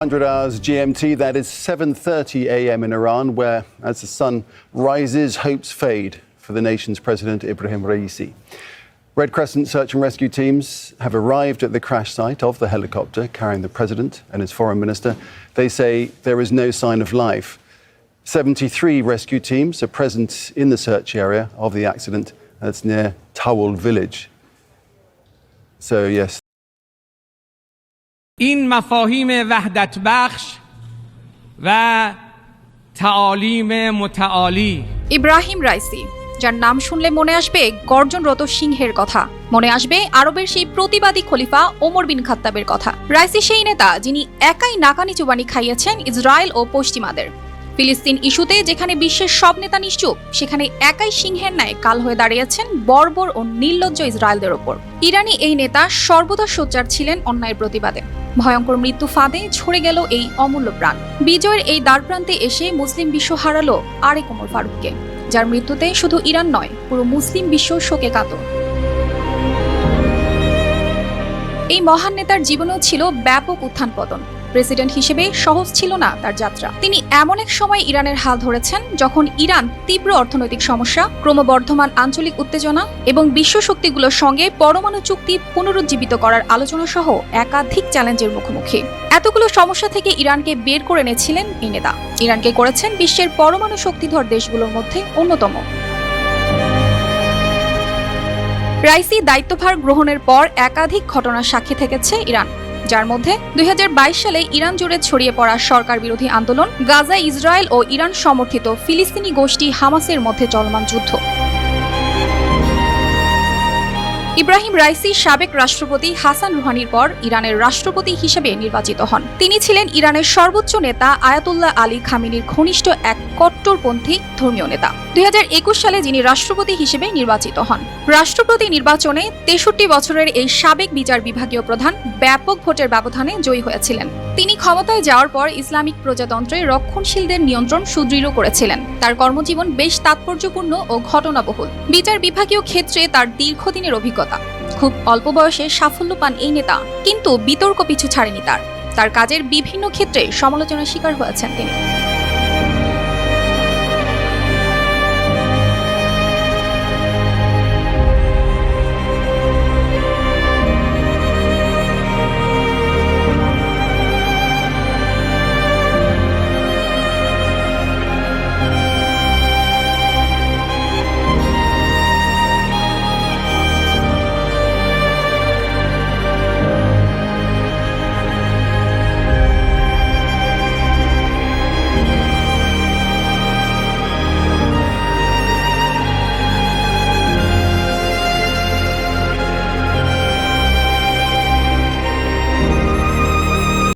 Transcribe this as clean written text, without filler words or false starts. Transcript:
100 hours GMT, that is 7:30 a.m. in Iran, where as the sun rises, hopes fade for the nation's President Ibrahim Raisi. Red Crescent search and rescue teams have arrived at the crash site of the helicopter carrying the president and his foreign minister. They say there is no sign of life. 73 rescue teams are present in the search area of the accident. That's near Tawal village. So, yes. این مفاهیم وحدت بخش و تعالیم متعالی Ebrahim Raisi, যার নাম শুনলে মনে আসবে গর্জনরত সিংহের কথা, মনে আসবে আরবের সেই প্রতিবাদী খলিফা ওমর বিন খাত্তাবের কথা। রাইসি সেই নেতা যিনি একাই নাকানি চুবানি খাইয়েছেন ইসরায়েল ও পশ্চিমাদের। ফিলিস্তিন ইস্যুতে যেখানে বিশ্বের সব নেতা নিশ্চুপ, সেখানে একাই সিংহের ন্যায় কাল হয়ে দাঁড়িয়েছেন বর্বর ও নির্লজ্জ ইসরায়েলদের ওপর। ইরানি এই নেতা সর্বদা সোচ্চার ছিলেন অন্যায়ের প্রতিবাদে। ভয়ঙ্কর মৃত্যু ফাঁদে ঝরে গেল এই অমূল্য প্রাণ। বিজয়ের এই দ্বারপ্রান্তে এসে মুসলিম বিশ্ব হারালো আরেক ওমর ফারুককে, যার মৃত্যুতে শুধু ইরান নয়, পুরো মুসলিম বিশ্ব শোকে কাতর। এই মহান নেতার জীবনেও ছিল ব্যাপক উত্থান পতন। প্রেসিডেন্ট হিসেবে সহজ ছিল না তার যাত্রা। তিনি এমন এক সময় ইরানের হাল ধরেছেন যখন ইরান তীব্র অর্থনৈতিক সমস্যা, ক্রমবর্ধমান আঞ্চলিক উত্তেজনা এবং বিশ্ব শক্তিগুলোর সঙ্গে পরমাণু চুক্তি পুনরুজ্জীবিত করার আলোচনা সহ একাধিক চ্যালেঞ্জের মুখোমুখি। এতগুলো সমস্যা থেকে ইরানকে বের করে এনেছিলেন এই নেতা। ইরানকে করেছেন বিশ্বের পরমাণু শক্তিধর দেশগুলোর মধ্যে অন্যতম। রাইসি দায়িত্বভার গ্রহণের পর একাধিক ঘটনার সাক্ষী থেকেছে ইরান, যার মধ্যে 2022 সালে ইরান জুড়ে ছড়িয়ে পড়া সরকার বিরোধী আন্দোলন, গাজায় ইসরায়েল ও ইরান সমর্থিত ফিলিস্তিনি গোষ্ঠী হামাসের মধ্যে চলমান যুদ্ধ। ইব্রাহিম রাইসি সাবেক রাষ্ট্রপতি হাসান রুহানির পর ইরানের রাষ্ট্রপতি হিসেবে নির্বাচিত হন। তিনি ছিলেন ইরানের সর্বোচ্চ নেতা আয়াতুল্লাহ আলী খামেনির ঘনিষ্ঠ এক কট্টরপন্থী ধর্মীয় নেতা। 2021 সালে যিনি রাষ্ট্রপতি হিসেবে নির্বাচিত হন। রাষ্ট্রপতি নির্বাচনে 63 বছরের এই সাবেক বিচার বিভাগীয় প্রধান ব্যাপক ভোটের ব্যবধানে জয়ী হয়েছিলেন। তিনি ক্ষমতায় যাওয়ার পর ইসলামিক প্রজাতন্ত্রে রক্ষণশীলদের নিয়ন্ত্রণ সুদৃঢ় করেছিলেন। তার কর্মজীবন বেশ তাৎপর্যপূর্ণ ও ঘটনাবহুল। বিচার বিভাগীয় ক্ষেত্রে তার দীর্ঘদিনের অভিজ্ঞতা। খুব অল্প বয়সে সাফল্য পান এই নেতা, কিন্তু বিতর্ক পিছু ছাড়েনি তার কাজের বিভিন্ন ক্ষেত্রে সমালোচনার শিকার হয়েছেন তিনি।